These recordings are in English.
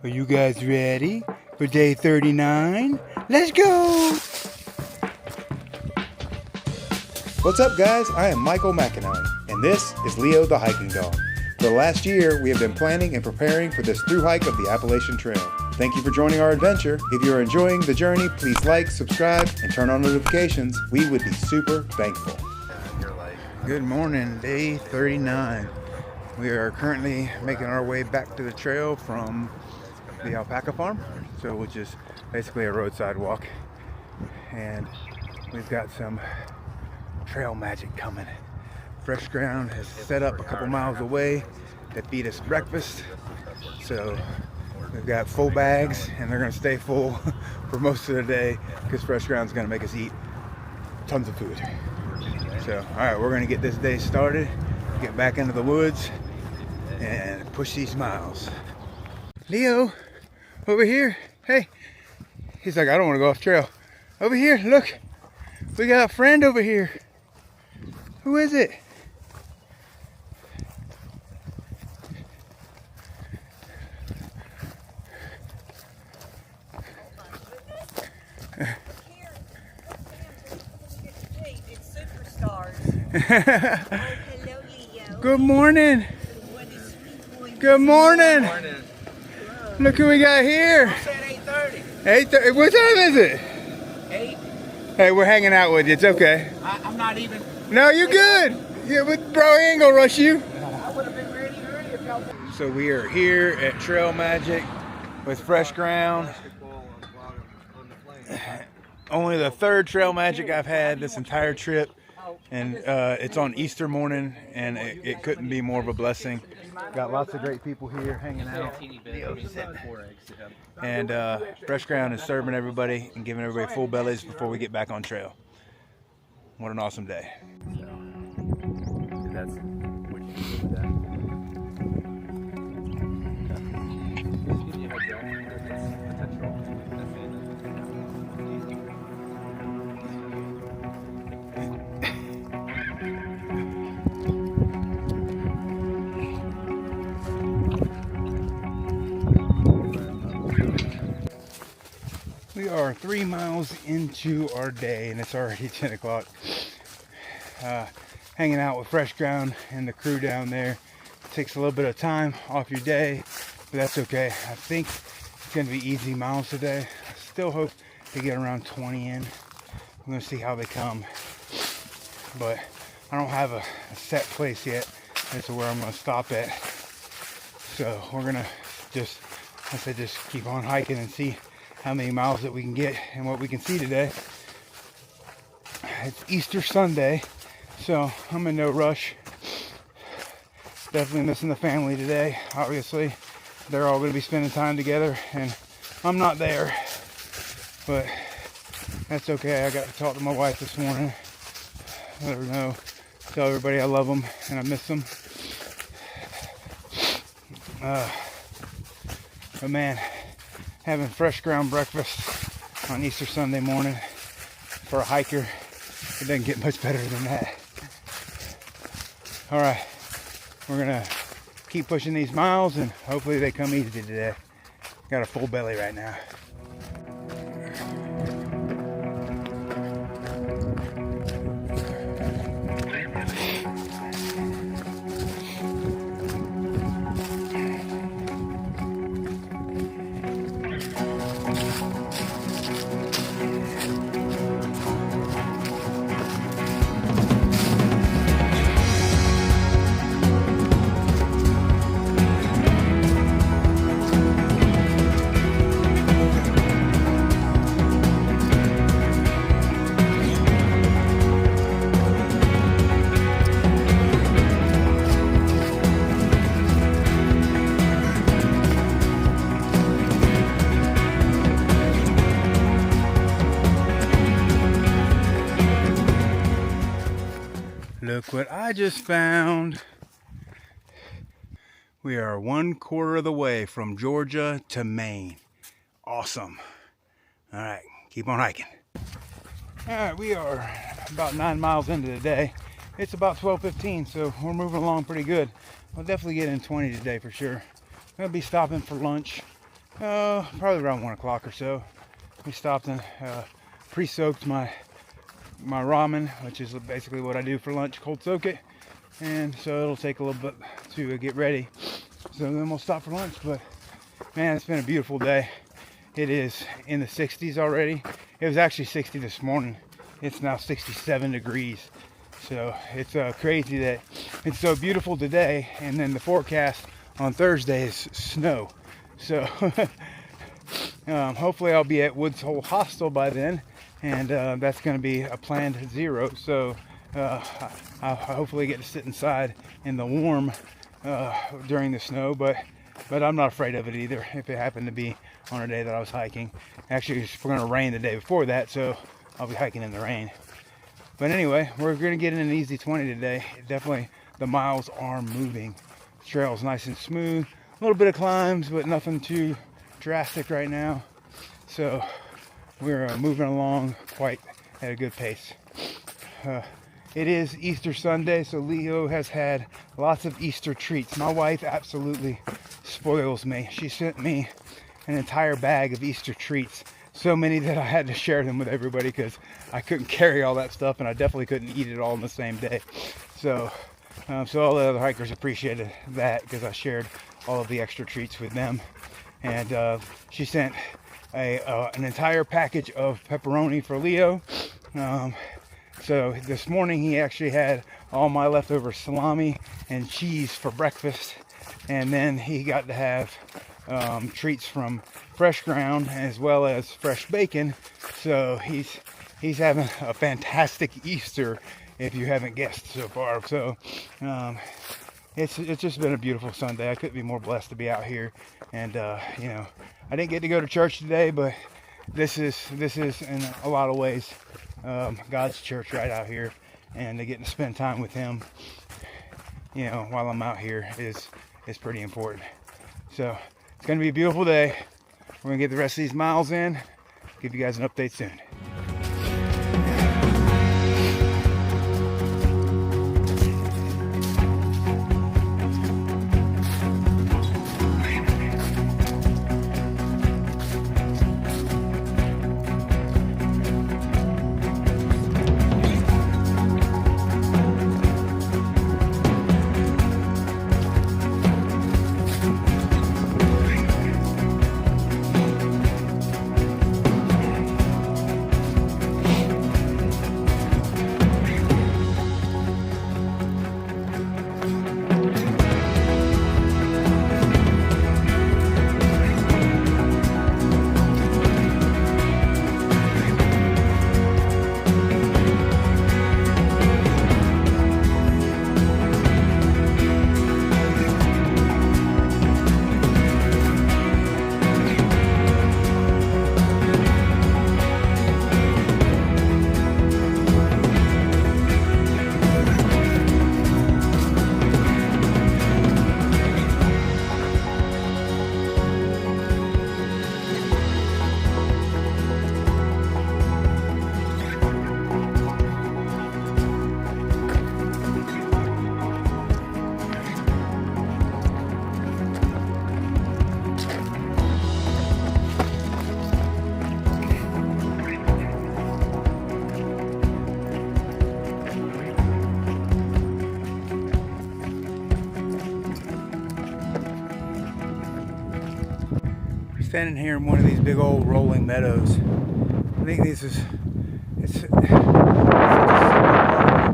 Are you guys ready for day 39? Let's go! What's up, guys? I am Michael McInerney, and this is Leo the Hiking Dog. For the last year, we have been planning and preparing for this thru hike of the Appalachian Trail. Thank you for joining our adventure. If you're enjoying the journey, please like, subscribe, and turn on notifications. We would be super thankful. Good morning, day 39. We are currently making our way back to the trail from the Alpaca farm, which is basically a roadside walk. And we've got some trail magic coming. Fresh Ground has set up a couple miles away to feed us breakfast. So we've got full bags and they're gonna stay full for most of the day because Fresh Ground's gonna make us eat tons of food. So, all right, we're gonna get this day started, get back into the woods and push these miles. Leo, over here, hey. He's like, I don't wanna go off trail. Over here, look, we got a friend over here. Who is it? Hello, Leo. Good morning. Good morning. Look who we got here. It's at 8:30. 8:30. What time is it? 8? Hey, we're hanging out with you. It's okay. I'm not even. No, you're good. Yeah, but bro, he ain't gonna rush you. I would have been ready early if y'all. So we are here at Trail Magic with Fresh Ground. Only the third Trail Magic I've had this entire trip. And it's on Easter morning, and it couldn't be more of a blessing. Got lots of great people here hanging out. And Fresh Ground is serving everybody and giving everybody full bellies before we get back on trail. What an awesome day. That's what you do with that. We are 3 miles into our day and it's already 10 o'clock. Hanging out with Fresh Ground and the crew down there. It takes a little bit of time off your day, but that's okay. I think it's going to be easy miles today. I still hope to get around 20 in. I'm going to see how they come. But I don't have a set place yet as to where I'm going to stop at. So we're going to just keep on hiking and see how many miles that we can get and what we can see today. It's Easter Sunday, so I'm in no rush. Definitely missing the family today, obviously. They're all going to be spending time together, and I'm not there. But that's okay. I got to talk to my wife this morning. Let her know. Tell everybody I love them and I miss them. But man, having Fresh Ground breakfast on Easter Sunday morning for a hiker, it doesn't get much better than that. All right, we're gonna keep pushing these miles and hopefully they come easy today. Got a full belly right now. Look what I just found. We are 1/4 of the way from Georgia to Maine. Awesome. All right, keep on hiking. All right, we are about 9 miles into the day. It's about 12:15, so we're moving along pretty good. We'll definitely get in 20 today for sure. I'm gonna be stopping for lunch Probably around 1 o'clock or so. We stopped and pre-soaked my ramen, which is basically what I do for lunch, cold soak it. And so it'll take a little bit to get ready. So then we'll stop for lunch. But man, it's been a beautiful day. It is in the 60s already. It was actually 60 this morning. It's now 67 degrees. So it's crazy that it's so beautiful today, and then the forecast on Thursday is snow. So hopefully I'll be at Woods Hole Hostel by then, and that's going to be a planned 0. So I'll hopefully get to sit inside in the warm during the snow, but I'm not afraid of it either if it happened to be on a day that I was hiking. Actually, it's going to rain the day before that, so I'll be hiking in the rain. But anyway, we're going to get in an easy 20 today. Definitely the miles are moving. The trail's nice and smooth. A little bit of climbs, but nothing too drastic right now. So we're moving along quite at a good pace. It is Easter Sunday, so Leo has had lots of Easter treats. My wife absolutely spoils me. She sent me an entire bag of Easter treats. So many that I had to share them with everybody because I couldn't carry all that stuff, and I definitely couldn't eat it all in the same day. So all the other hikers appreciated that because I shared all of the extra treats with them. And she sent an entire package of pepperoni for Leo. So this morning he actually had all my leftover salami and cheese for breakfast, and then he got to have treats from Fresh Ground as well as fresh bacon. So he's having a fantastic Easter, if you haven't guessed so far. So it's just been a beautiful Sunday. I couldn't be more blessed to be out here. And you know, I didn't get to go to church today, but this is in a lot of ways God's church right out here, and getting to spend time with him, you know, while I'm out here is pretty important. So it's gonna be a beautiful day. We're gonna get the rest of these miles in, give you guys an update soon. Standing here in one of these big old rolling meadows. I think it's such a simple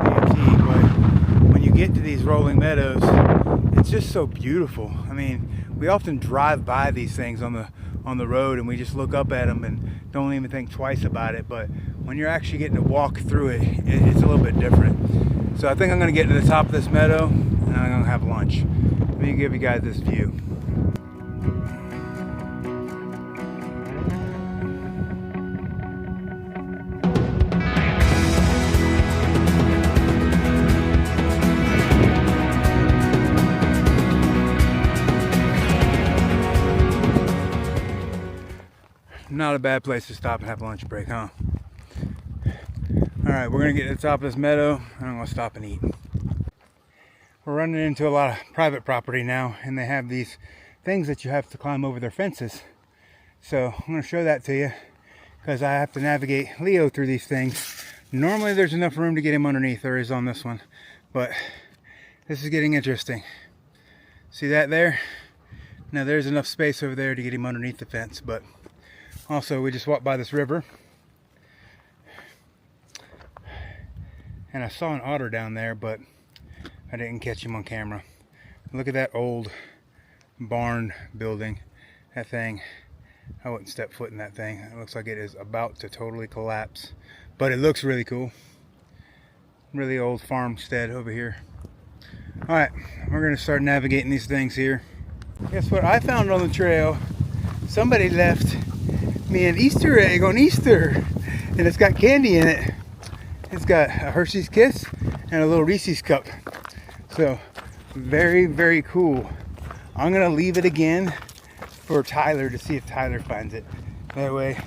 DMT, but when you get to these rolling meadows, it's just so beautiful. I mean, we often drive by these things on the road and we just look up at them and don't even think twice about it. But when you're actually getting to walk through it, it's a little bit different. So I think I'm going to get to the top of this meadow and I'm going to have lunch. Let me give you guys this view. Not a bad place to stop and have a lunch break, huh? Alright, we're going to get to the top of this meadow and I'm going to stop and eat. We're running into a lot of private property now, and they have these things that you have to climb over their fences. So I'm going to show that to you because I have to navigate Leo through these things. Normally there's enough room to get him underneath. There is on this one, but this is getting interesting. See that there? Now there's enough space over there to get him underneath the fence, but also we just walked by this river and I saw an otter down there, but I didn't catch him on camera. Look at that old barn building. That thing, I wouldn't step foot in that thing. It looks like it is about to totally collapse, but it looks really cool. Really old farmstead over here. All right, we're gonna start navigating these things here. Guess what I found on the trail? Somebody left me an Easter egg on Easter, and it's got candy in it. It's got a Hershey's Kiss and a little Reese's cup. So very, very cool. I'm gonna leave it again for Tyler to see if Tyler finds it. That way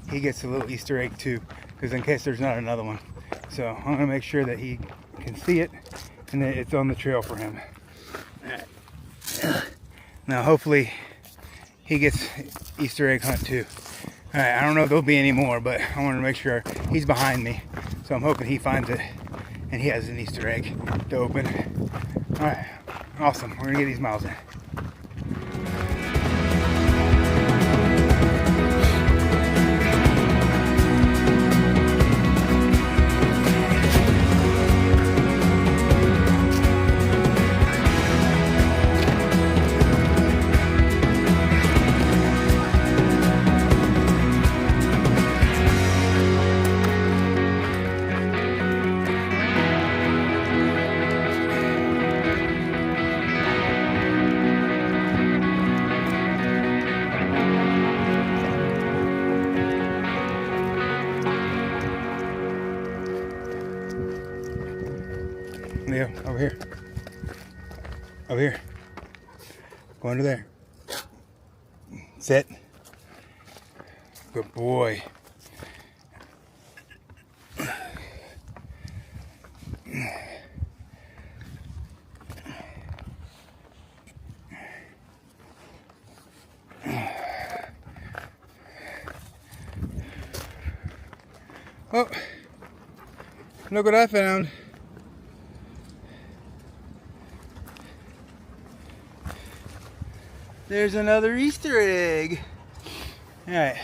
he gets a little Easter egg too, because in case there's not another one. So I'm gonna make sure that he can see it and that it's on the trail for him. Now hopefully he gets Easter egg hunt too. All right, I don't know if there'll be any more, but I want to make sure. He's behind me, so I'm hoping he finds it and he has an Easter egg to open. All right, awesome. We're gonna get these miles in. Leo, over here. Over here. Go under there. Sit. Good boy. Oh, look what I found. There's another Easter egg. All right,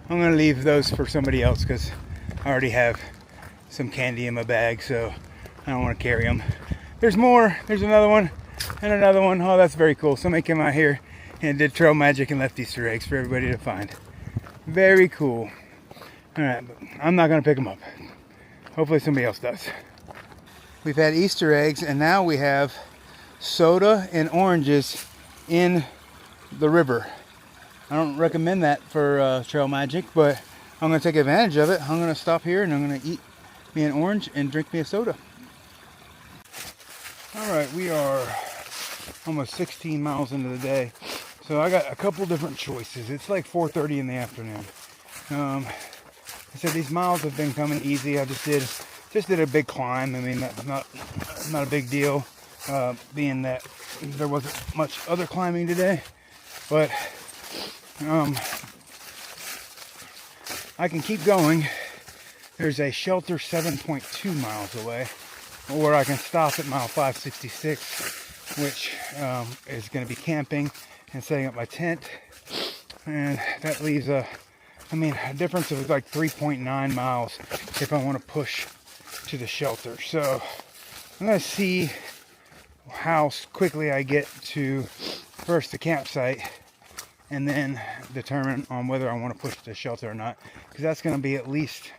I'm gonna leave those for somebody else because I already have some candy in my bag, so I don't want to carry them. There's more. There's another one and another one. Oh, that's very cool. Somebody came out here and did trail magic and left Easter eggs for everybody to find. Very cool. All right, but I'm not gonna pick them up. Hopefully somebody else does. We've had Easter eggs and now we have soda and oranges in the river. I don't recommend that for trail magic, but I'm gonna take advantage of it. I'm gonna stop here and I'm gonna eat me an orange and drink me a soda. All right, we are almost 16 miles into the day. So I got a couple different choices. It's like 4:30 in the afternoon. I said these miles have been coming easy. I just did a big climb. I mean, that's not a big deal, being that there wasn't much other climbing today. But I can keep going. There's a shelter 7.2 miles away, or I can stop at mile 566, which is going to be camping and setting up my tent. And that leaves a difference of like 3.9 miles if I want to push to the shelter. So I'm going to see how quickly I get to first the campsite and then determine on whether I want to push to the shelter or not, because that's going to be at least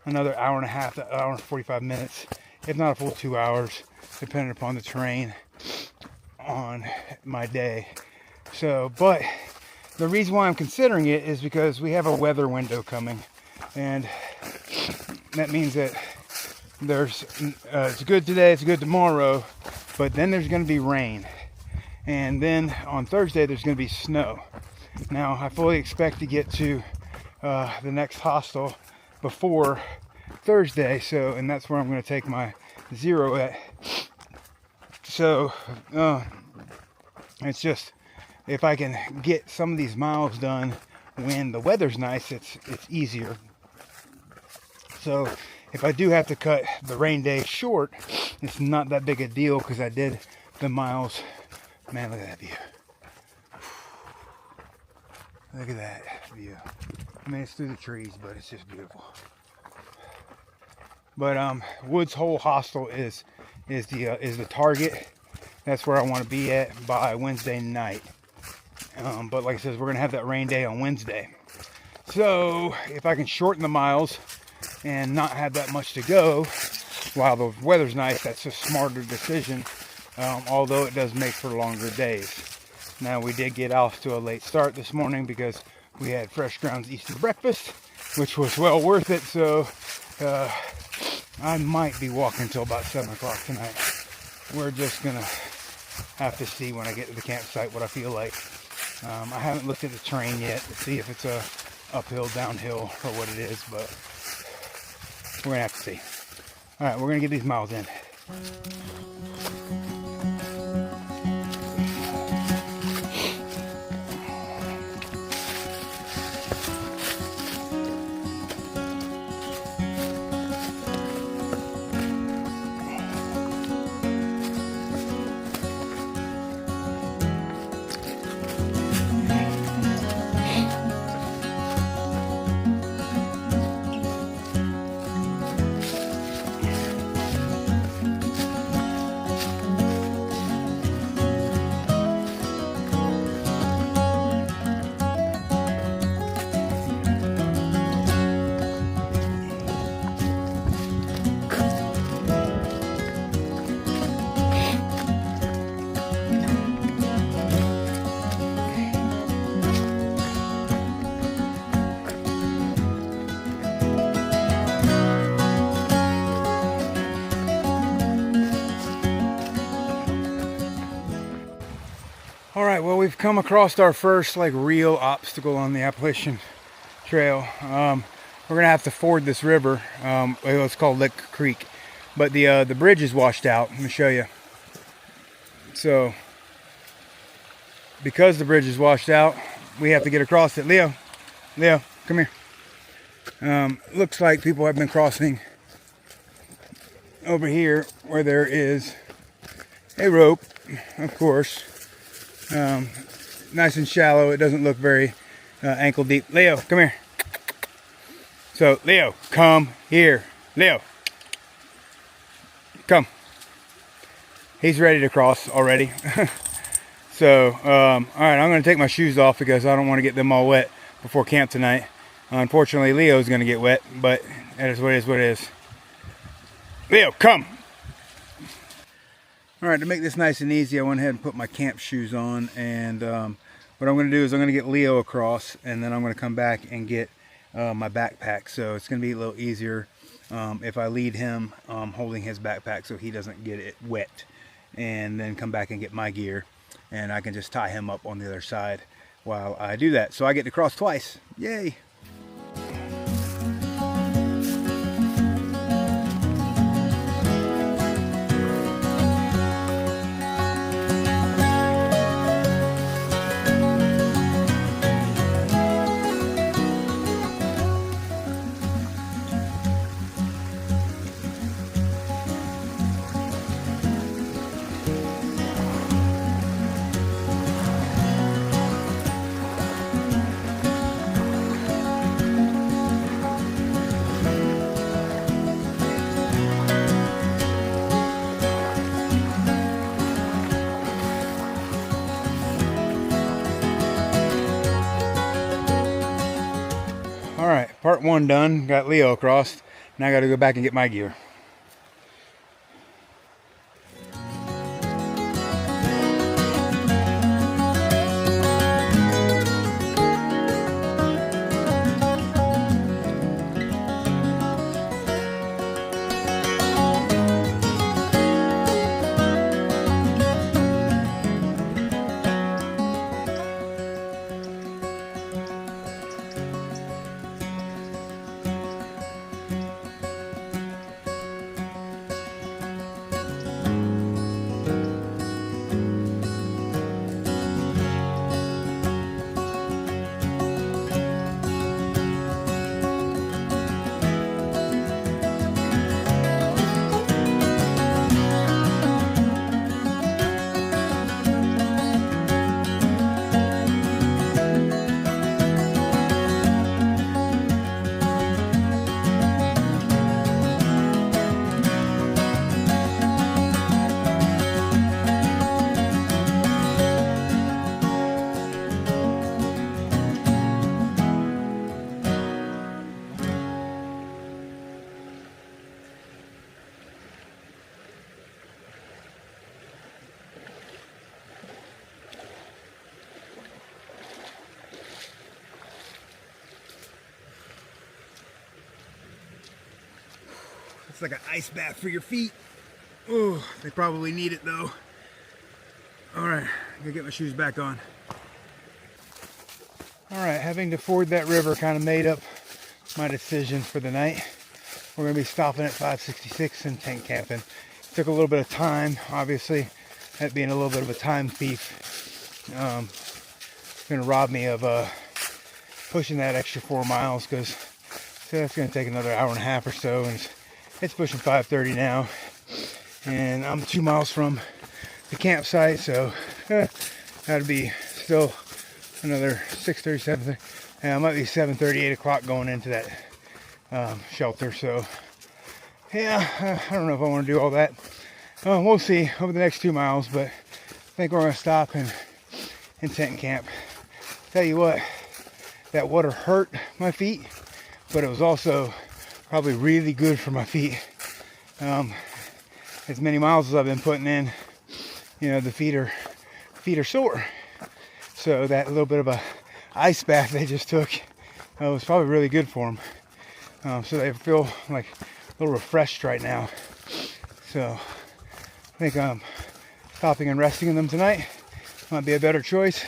another hour and a half, hour and 45 minutes, if not a full 2 hours, depending upon the terrain on my day. So, but the reason why I'm considering it is because we have a weather window coming, and that means that there's it's good today, it's good tomorrow, but then there's going to be rain, and then on Thursday there's going to be snow. Now I fully expect to get to the next hostel before Thursday, so, and that's where I'm going to take my zero at. So it's just, if I can get some of these miles done when the weather's nice, it's easier. So if I do have to cut the rain day short, it's not that big a deal because I did the miles. Man, look at that view. Look at that view. I mean, it's through the trees, but it's just beautiful. But Woods Hole Hostel is the target. That's where I want to be at by Wednesday night. But like I said, we're gonna have that rain day on Wednesday. So if I can shorten the miles and not have that much to go while the weather's nice, that's a smarter decision. Although it does make for longer days. Now we did get off to a late start this morning because we had Fresh Grounds Easter breakfast, which was well worth it. So I might be walking till about 7 o'clock tonight. We're just gonna have to see when I get to the campsite what I feel like. I haven't looked at the terrain yet to see if it's a uphill, downhill, or what it is, but we're gonna have to see. All right, we're gonna get these miles in. All right, well, we've come across our first like real obstacle on the Appalachian Trail. We're gonna have to ford this river. It's called Lick Creek, but the bridge is washed out. Let me show you. So, because the bridge is washed out, we have to get across it. Leo, come here. Looks like people have been crossing over here where there is a rope, of course. Nice and shallow. It doesn't look very ankle deep. Leo, come here. So, Leo, come here. Leo, come. He's ready to cross already. So, all right, I'm going to take my shoes off because I don't want to get them all wet before camp tonight. Unfortunately, Leo's going to get wet, but that is what it is. Leo, come. All right, to make this nice and easy, I went ahead and put my camp shoes on, and what I'm going to do is I'm going to get Leo across, and then I'm going to come back and get my backpack. So it's going to be a little easier if I lead him holding his backpack so he doesn't get it wet, and then come back and get my gear, and I can just tie him up on the other side while I do that. So I get to cross twice. Yay! All right, part one done. Got Leo across. Now I got to go back and get my gear. It's like an ice bath for your feet. Oh, they probably need it though. All right, I'm gonna get my shoes back on. All right, having to ford that river kind of made up my decision for the night. We're gonna be stopping at 566 and tent camping. It took a little bit of time, obviously, that being a little bit of a time thief. It's gonna rob me of pushing that extra 4 miles, because that's gonna take another hour and a half or so, and it's pushing 5:30 now, and I'm 2 miles from the campsite, so that'd be still another 6:30, 7:30. It might be 7:30, 8 o'clock going into that shelter. So yeah, I don't know if I want to do all that. We'll see over the next 2 miles, but I think we're gonna stop and tent camp. Tell you what, that water hurt my feet, but it was also probably really good for my feet. As many miles as I've been putting in, you know, the feet are sore. So that little bit of a ice bath they just took was probably really good for them. So they feel like a little refreshed right now. So I think stopping and resting in them tonight might be a better choice.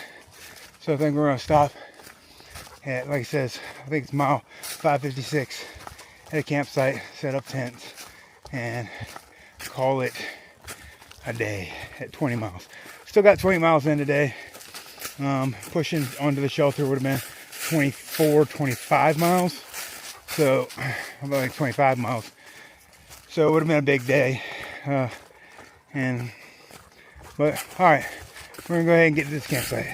So I think we're gonna stop at, like it says, I think it's mile 556 at a campsite, set up tents, and call it a day at 20 miles. Still got 20 miles in today. Pushing onto the shelter would have been 24, 25 miles. So about like 25 miles. So it would have been a big day. But all right, we're gonna go ahead and get to this campsite.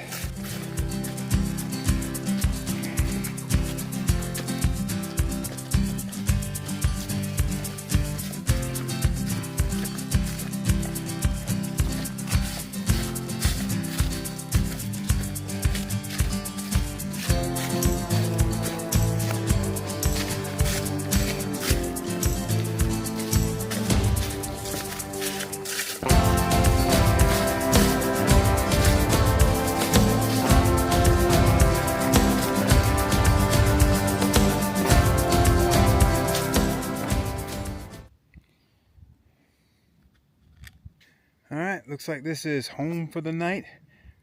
Alright, looks like this is home for the night.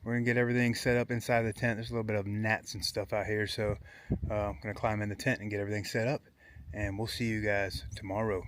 We're going to get everything set up inside the tent. There's a little bit of gnats and stuff out here, so I'm going to climb in the tent and get everything set up. And we'll see you guys tomorrow.